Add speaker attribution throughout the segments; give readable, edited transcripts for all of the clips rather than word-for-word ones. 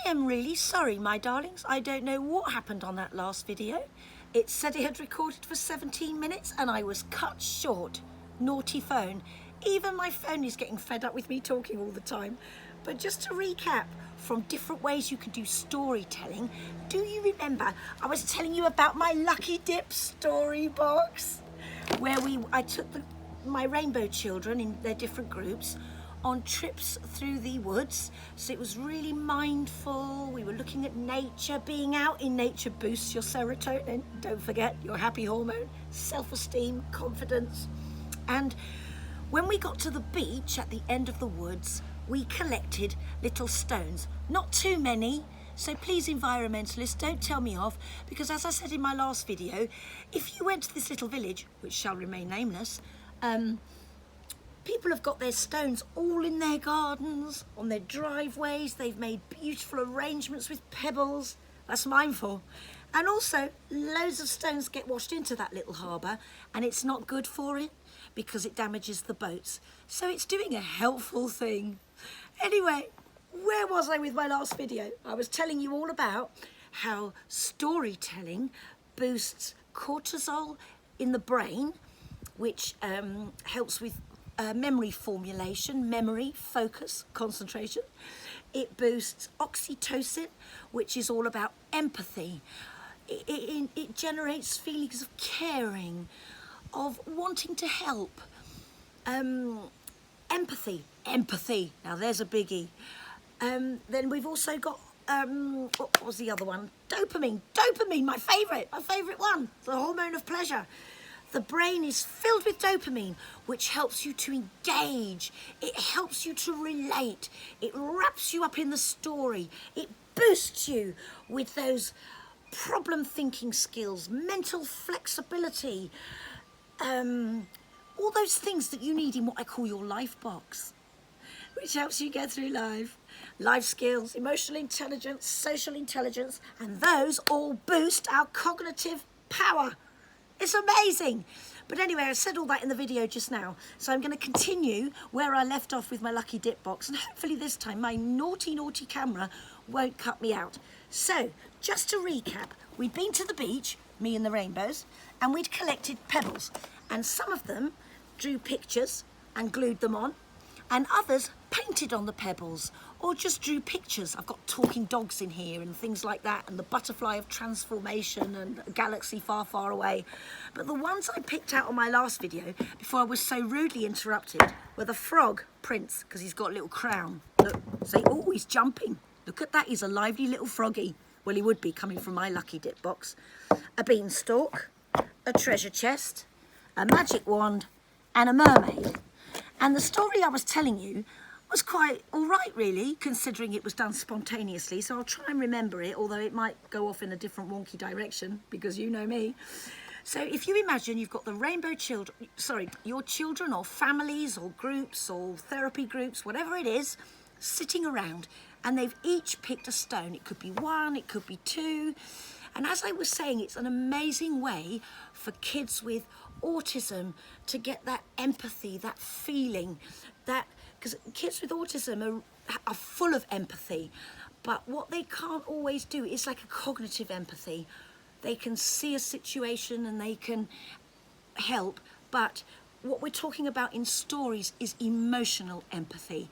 Speaker 1: am really sorry, my darlings. I don't know what happened on that last video. It said it had recorded for 17 minutes and I was cut short. Naughty phone. Even my phone is getting fed up with me talking all the time. But just to recap, from different ways you can do storytelling, do you remember I was telling you about my Lucky Dip story box? Where I took my rainbow children in their different groups on trips through the woods. So it was really mindful. We were looking at nature. Being out in nature boosts your serotonin. Don't forget your happy hormone, self-esteem, confidence. And when we got to the beach at the end of the woods, we collected little stones. Not too many, so please environmentalists, don't tell me off, because as I said in my last video, if you went to this little village, which shall remain nameless, people have got their stones all in their gardens, on their driveways. They've made beautiful arrangements with pebbles. That's mindful. And also, loads of stones get washed into that little harbour, and it's not good for it because it damages the boats. So it's doing a helpful thing. Anyway, where was I with my last video? I was telling you all about how storytelling boosts cortisol in the brain, which helps with memory formulation, memory, focus, concentration. It boosts oxytocin, which is all about empathy. It generates feelings of caring, of wanting to help. Empathy, now there's a biggie. Then we've also got, what was the other one? Dopamine, my favourite one, the hormone of pleasure. The brain is filled with dopamine, which helps you to engage. It helps you to relate. It wraps you up in the story. It boosts you with those problem-thinking skills, mental flexibility, all those things that you need in what I call your life box, which helps you get through life. Life skills, emotional intelligence, social intelligence, and those all boost our cognitive power. It's amazing. But anyway, I said all that in the video just now. So I'm going to continue where I left off with my Lucky Dip box. And hopefully this time my naughty camera won't cut me out. So just to recap, we'd been to the beach, me and the rainbows, and we'd collected pebbles. And some of them drew pictures and glued them on. And others painted on the pebbles or just drew pictures. I've got talking dogs in here and things like that, and the butterfly of transformation and a galaxy far, far away. But the ones I picked out on my last video before I was so rudely interrupted were the frog prince, because he's got a little crown. Look, say, oh, he's jumping. Look at that, he's a lively little froggy. Well, he would be coming from my Lucky Dip box. A beanstalk, a treasure chest, a magic wand, and a mermaid. And the story I was telling you was quite all right, really, considering it was done spontaneously. So I'll try and remember it, although it might go off in a different wonky direction, because you know me. So if you imagine you've got the rainbow children, your children or families or groups or therapy groups, whatever it is, sitting around, and they've each picked a stone. It could be one, it could be two. And as I was saying, it's an amazing way for kids with autism to get that empathy, that feeling, that, because kids with autism are full of empathy, but what they can't always do is like a cognitive empathy. They can see a situation and they can help, but what we're talking about in stories is emotional empathy.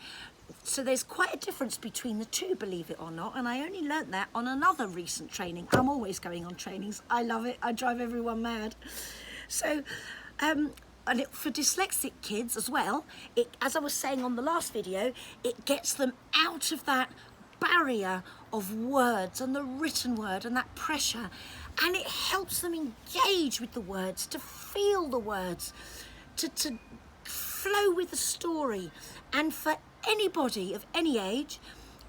Speaker 1: So there's quite a difference between the two, believe it or not, and I only learnt that on another recent training. I'm always going on trainings. I love it. I drive everyone mad. So, and for dyslexic kids as well, as I was saying on the last video, it gets them out of that barrier of words and the written word and that pressure, and it helps them engage with the words, to feel the words, to flow with the story. And for anybody of any age,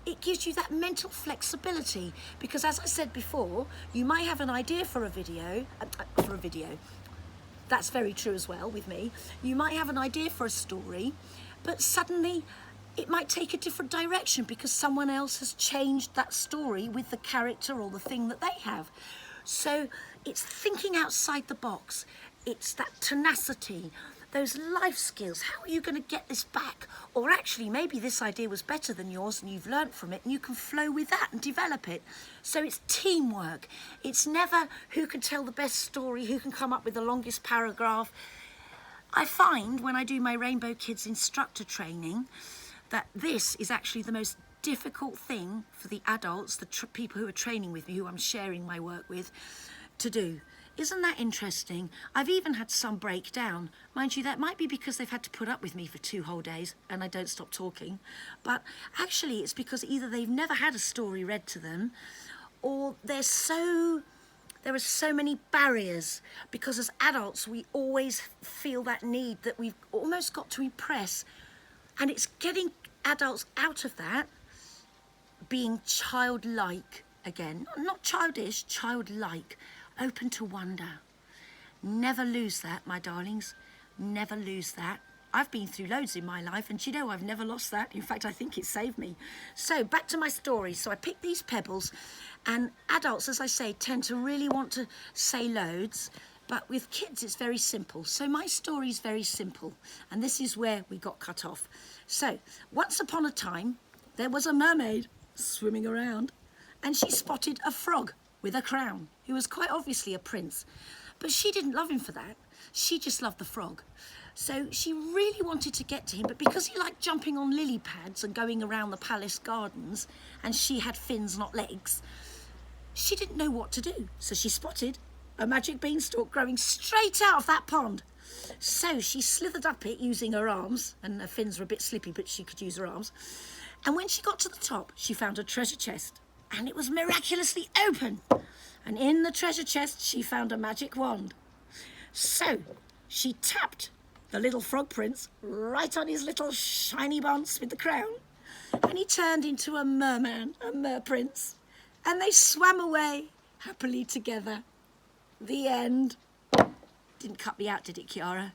Speaker 1: it gives you that mental flexibility, because as I said before, you might have an idea for a video, that's very true as well with me. You might have an idea for a story, but suddenly it might take a different direction because someone else has changed that story with the character or the thing that they have. So it's thinking outside the box. It's that tenacity, those life skills. How are you going to get this back? Or actually, maybe this idea was better than yours and you've learnt from it and you can flow with that and develop it. So it's teamwork. It's never who can tell the best story, who can come up with the longest paragraph. I find when I do my Rainbow Kids instructor training that this is actually the most difficult thing for the adults, the people who are training with me, who I'm sharing my work with, to do. Isn't that interesting? I've even had some break down. Mind you, that might be because they've had to put up with me for 2 whole days and I don't stop talking. But actually it's because either they've never had a story read to them, or there are so many barriers, because as adults we always feel that need that we've almost got to impress, and it's getting adults out of that, being childlike again. Not childish, childlike. Open to wonder. Never lose that, my darlings. Never lose that. I've been through loads in my life, and you know I've never lost that. In fact, I think it saved me. So back to my story. So I picked these pebbles, and adults, as I say, tend to really want to say loads, but with kids it's very simple. So my story is very simple, and this is where we got cut off. So once upon a time, there was a mermaid swimming around, and she spotted a frog with a crown, who was quite obviously a prince. But she didn't love him for that. She just loved the frog. So she really wanted to get to him, but because he liked jumping on lily pads and going around the palace gardens, and she had fins, not legs, she didn't know what to do. So she spotted a magic beanstalk growing straight out of that pond. So she slithered up it using her arms, and her fins were a bit slippy, but she could use her arms. And when she got to the top, she found a treasure chest, and it was miraculously open. And in the treasure chest, she found a magic wand. So she tapped the little frog prince right on his little shiny bonce with the crown, and he turned into a merman, a merprince, and they swam away happily together. The end. Didn't cut me out, did it, Kiara?